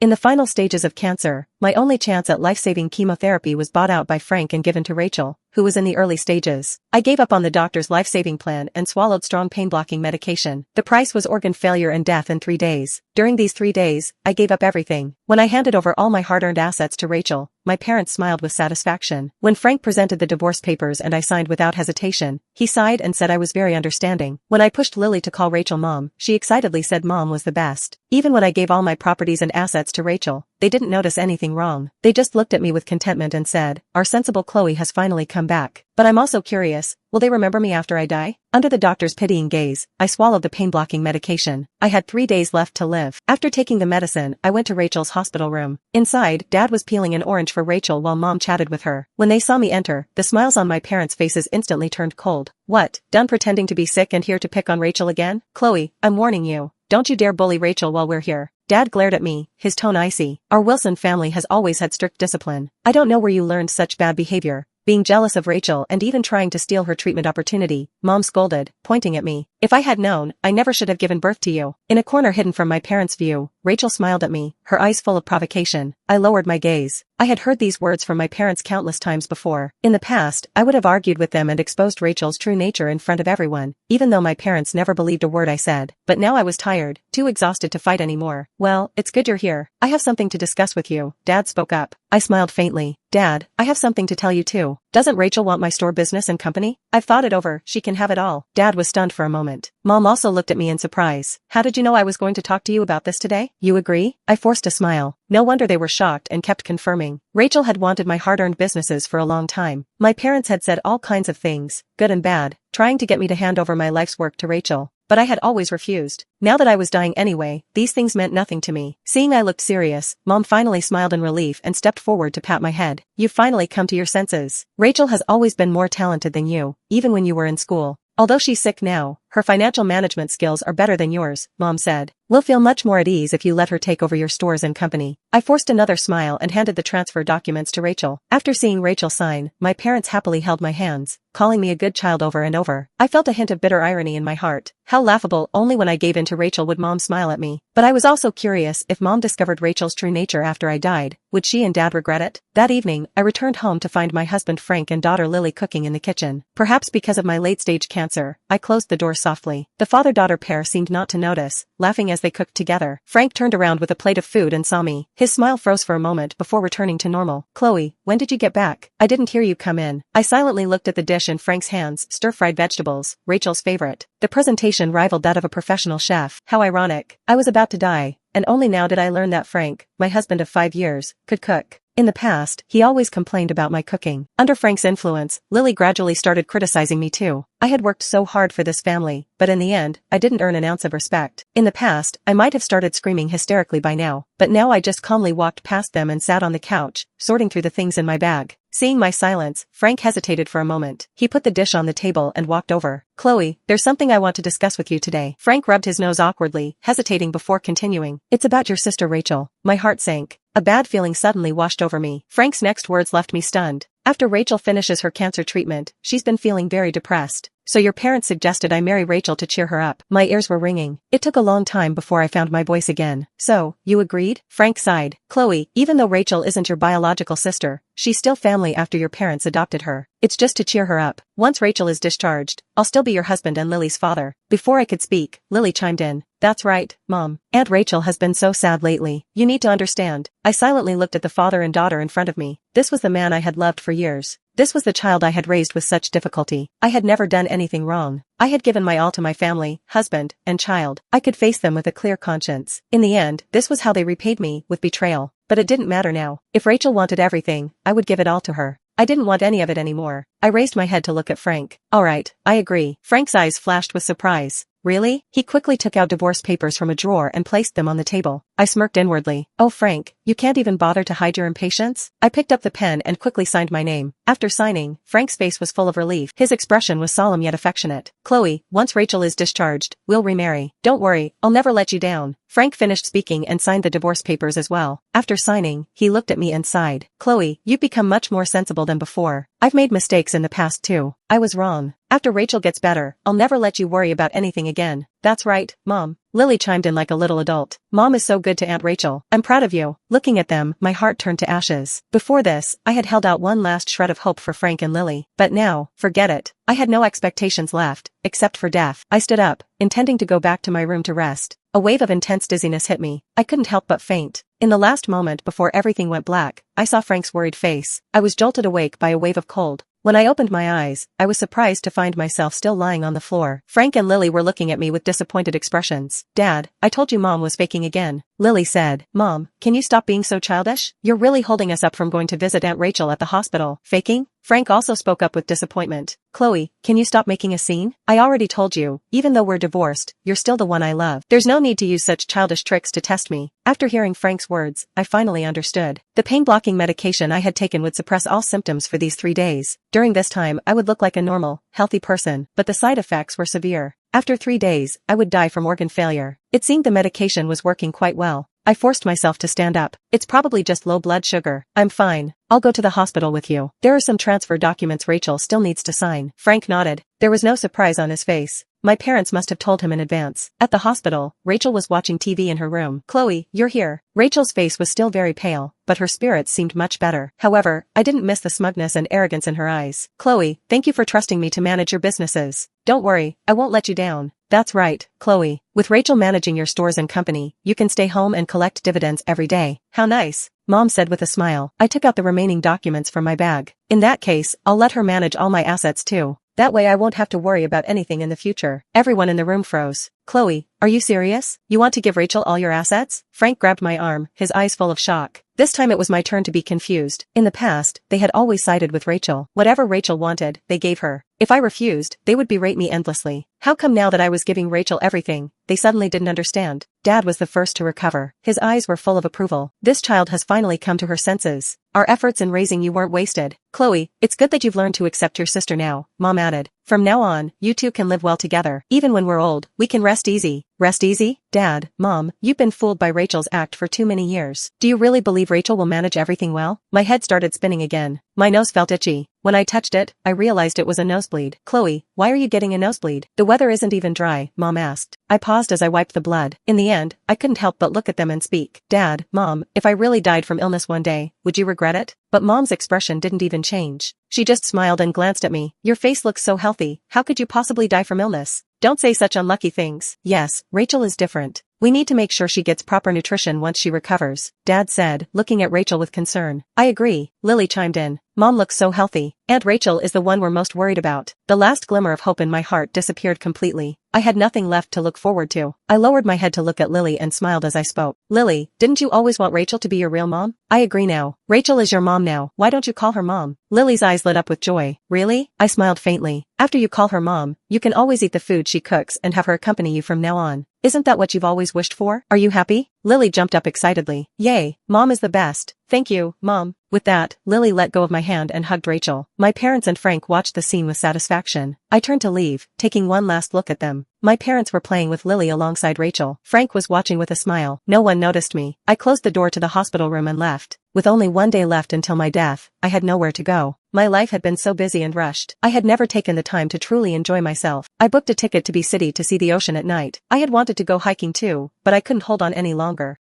In the final stages of cancer, my only chance at life-saving chemotherapy was bought out by Frank and given to Rachel, who was in the early stages. I gave up on the doctor's life-saving plan and swallowed strong pain-blocking medication. The price was organ failure and death in 3 days. During these 3 days, I gave up everything. When I handed over all my hard-earned assets to Rachel, my parents smiled with satisfaction. When Frank presented the divorce papers and I signed without hesitation, he sighed and said I was very understanding. When I pushed Lily to call Rachel Mom, she excitedly said Mom was the best. Even when I gave all my properties and assets to Rachel, they didn't notice anything wrong. They just looked at me with contentment and said, "Our sensible Chloe has finally come back." But I'm also curious, will they remember me after I die? Under the doctor's pitying gaze, I swallowed the pain-blocking medication. I had 3 days left to live. After taking the medicine, I went to Rachel's hospital room. Inside, Dad was peeling an orange for Rachel while Mom chatted with her. When they saw me enter, the smiles on my parents' faces instantly turned cold. "What, done pretending to be sick and here to pick on Rachel again? Chloe, I'm warning you. Don't you dare bully Rachel while we're here." Dad glared at me, his tone icy. Our Wilson family has always had strict discipline. I don't know where you learned such bad behavior. Being jealous of Rachel and even trying to steal her treatment opportunity, Mom scolded, pointing at me. "If I had known, I never should have given birth to you." In a corner hidden from my parents' view, Rachel smiled at me, her eyes full of provocation. I lowered my gaze. I had heard these words from my parents countless times before. In the past, I would have argued with them and exposed Rachel's true nature in front of everyone, even though my parents never believed a word I said. But now I was tired, too exhausted to fight anymore. "Well, it's good you're here. I have something to discuss with you," Dad spoke up. I smiled faintly. "Dad, I have something to tell you too. Doesn't Rachel want my store business and company? I've thought it over, she can have it all." Dad was stunned for a moment. Mom also looked at me in surprise. "How did you know I was going to talk to you about this today? You agree?" I forced a smile. No wonder they were shocked and kept confirming. Rachel had wanted my hard-earned businesses for a long time. My parents had said all kinds of things, good and bad, trying to get me to hand over my life's work to Rachel. But I had always refused. Now that I was dying anyway, these things meant nothing to me. Seeing I looked serious, Mom finally smiled in relief and stepped forward to pat my head. "You've finally come to your senses. Rachel has always been more talented than you, even when you were in school. Although she's sick now, her financial management skills are better than yours," Mom said. "We'll feel much more at ease if you let her take over your stores and company." I forced another smile and handed the transfer documents to Rachel. After seeing Rachel sign, my parents happily held my hands, calling me a good child over and over. I felt a hint of bitter irony in my heart. How laughable, only when I gave in to Rachel would Mom smile at me. But I was also curious, if Mom discovered Rachel's true nature after I died, would she and Dad regret it? That evening, I returned home to find my husband Frank and daughter Lily cooking in the kitchen. Perhaps because of my late-stage cancer, I closed the door softly. The father-daughter pair seemed not to notice, laughing as they cooked together. Frank turned around with a plate of food and saw me. His smile froze for a moment before returning to normal. "Chloe, when did you get back? I didn't hear you come in." I silently looked at the dish in Frank's hands, stir-fried vegetables, Rachel's favorite. The presentation rivaled that of a professional chef. How ironic. I was about to die, and only now did I learn that Frank, my husband of 5 years, could cook. In the past, he always complained about my cooking. Under Frank's influence, Lily gradually started criticizing me too. I had worked so hard for this family, but in the end, I didn't earn an ounce of respect. In the past, I might have started screaming hysterically by now, but now I just calmly walked past them and sat on the couch, sorting through the things in my bag. Seeing my silence, Frank hesitated for a moment. He put the dish on the table and walked over. "Chloe, there's something I want to discuss with you today." Frank rubbed his nose awkwardly, hesitating before continuing. "It's about your sister Rachel." My heart sank. A bad feeling suddenly washed over me. Frank's next words left me stunned. "After Rachel finishes her cancer treatment, she's been feeling very depressed. So your parents suggested I marry Rachel to cheer her up." My ears were ringing. It took a long time before I found my voice again. "So, you agreed?" Frank sighed. "Chloe, even though Rachel isn't your biological sister, she's still family after your parents adopted her. It's just to cheer her up. Once Rachel is discharged, I'll still be your husband and Lily's father." Before I could speak, Lily chimed in. "That's right, Mom. Aunt Rachel has been so sad lately. You need to understand." I silently looked at the father and daughter in front of me. This was the man I had loved for years. This was the child I had raised with such difficulty. I had never done anything wrong. I had given my all to my family, husband, and child. I could face them with a clear conscience. In the end, this was how they repaid me, with betrayal. But it didn't matter now. If Rachel wanted everything, I would give it all to her. I didn't want any of it anymore. I raised my head to look at Frank. "All right, I agree." Frank's eyes flashed with surprise. "Really?" He quickly took out divorce papers from a drawer and placed them on the table. I smirked inwardly. "Oh Frank, you can't even bother to hide your impatience?" I picked up the pen and quickly signed my name. After signing, Frank's face was full of relief. His expression was solemn yet affectionate. "Chloe, once Rachel is discharged, we'll remarry. Don't worry, I'll never let you down." Frank finished speaking and signed the divorce papers as well. After signing, he looked at me and sighed. "Chloe, you've become much more sensible than before. I've made mistakes in the past too. I was wrong. After Rachel gets better, I'll never let you worry about anything again." That's right, Mom. Lily chimed in like a little adult. Mom is so good to Aunt Rachel. I'm proud of you. Looking at them, my heart turned to ashes. Before this, I had held out one last shred of hope for Frank and Lily. But now, forget it. I had no expectations left, except for death. I stood up, intending to go back to my room to rest. A wave of intense dizziness hit me. I couldn't help but faint. In the last moment before everything went black, I saw Frank's worried face. I was jolted awake by a wave of cold. When I opened my eyes, I was surprised to find myself still lying on the floor. Frank and Lily were looking at me with disappointed expressions. Dad, I told you Mom was faking again. Lily said, Mom, can you stop being so childish? You're really holding us up from going to visit Aunt Rachel at the hospital. Faking? Frank also spoke up with disappointment. Chloe, can you stop making a scene? I already told you, even though we're divorced, you're still the one I love. There's no need to use such childish tricks to test me. After hearing Frank's words, I finally understood. The pain-blocking medication I had taken would suppress all symptoms for these 3 days. During this time, I would look like a normal, healthy person, but the side effects were severe. After 3 days, I would die from organ failure. It seemed the medication was working quite well. I forced myself to stand up. It's probably just low blood sugar. I'm fine. I'll go to the hospital with you. There are some transfer documents Rachel still needs to sign. Frank nodded. There was no surprise on his face. My parents must have told him in advance. At the hospital, Rachel was watching TV in her room. Chloe, you're here. Rachel's face was still very pale, but her spirits seemed much better. However, I didn't miss the smugness and arrogance in her eyes. Chloe, thank you for trusting me to manage your businesses. Don't worry, I won't let you down. That's right, Chloe. With Rachel managing your stores and company, you can stay home and collect dividends every day. How nice, Mom said with a smile. I took out the remaining documents from my bag. In that case, I'll let her manage all my assets too. That way I won't have to worry about anything in the future. Everyone in the room froze. Chloe, are you serious? You want to give Rachel all your assets? Frank grabbed my arm, his eyes full of shock. This time it was my turn to be confused. In the past, they had always sided with Rachel. Whatever Rachel wanted, they gave her. If I refused, they would berate me endlessly. How come now that I was giving Rachel everything, they suddenly didn't understand? Dad was the first to recover. His eyes were full of approval. This child has finally come to her senses. Our efforts in raising you weren't wasted. Chloe, it's good that you've learned to accept your sister now, Mom added. From now on, you two can live well together. Even when we're old, we can rest easy. Rest easy? Dad, Mom, you've been fooled by Rachel's act for too many years. Do you really believe Rachel will manage everything well? My head started spinning again. My nose felt itchy. When I touched it, I realized it was a nosebleed. Chloe, why are you getting a nosebleed? The weather isn't even dry, Mom asked. I paused as I wiped the blood. In the end, I couldn't help but look at them and speak. Dad, Mom, if I really died from illness one day, would you regret it? But Mom's expression didn't even change. She just smiled and glanced at me. Your face looks so healthy. How could you possibly die from illness? Don't say such unlucky things. Yes, Rachel is different. We need to make sure she gets proper nutrition once she recovers, Dad said, looking at Rachel with concern. I agree, Lily chimed in. Mom looks so healthy. Aunt Rachel is the one we're most worried about. The last glimmer of hope in my heart disappeared completely. I had nothing left to look forward to. I lowered my head to look at Lily and smiled as I spoke. Lily, didn't you always want Rachel to be your real mom? I agree now. Rachel is your mom now. Why don't you call her Mom? Lily's eyes lit up with joy. Really? I smiled faintly. After you call her Mom, you can always eat the food she cooks and have her accompany you from now on. Isn't that what you've always wished for? Are you happy? Lily jumped up excitedly. Yay, Mom is the best. Thank you, Mom. With that, Lily let go of my hand and hugged Rachel. My parents and Frank watched the scene with satisfaction. I turned to leave, taking one last look at them. My parents were playing with Lily alongside Rachel. Frank was watching with a smile. No one noticed me. I closed the door to the hospital room and left. With only 1 day left until my death, I had nowhere to go. My life had been so busy and rushed. I had never taken the time to truly enjoy myself. I booked a ticket to Bee City to see the ocean at night. I had wanted to go hiking too, but I couldn't hold on any longer.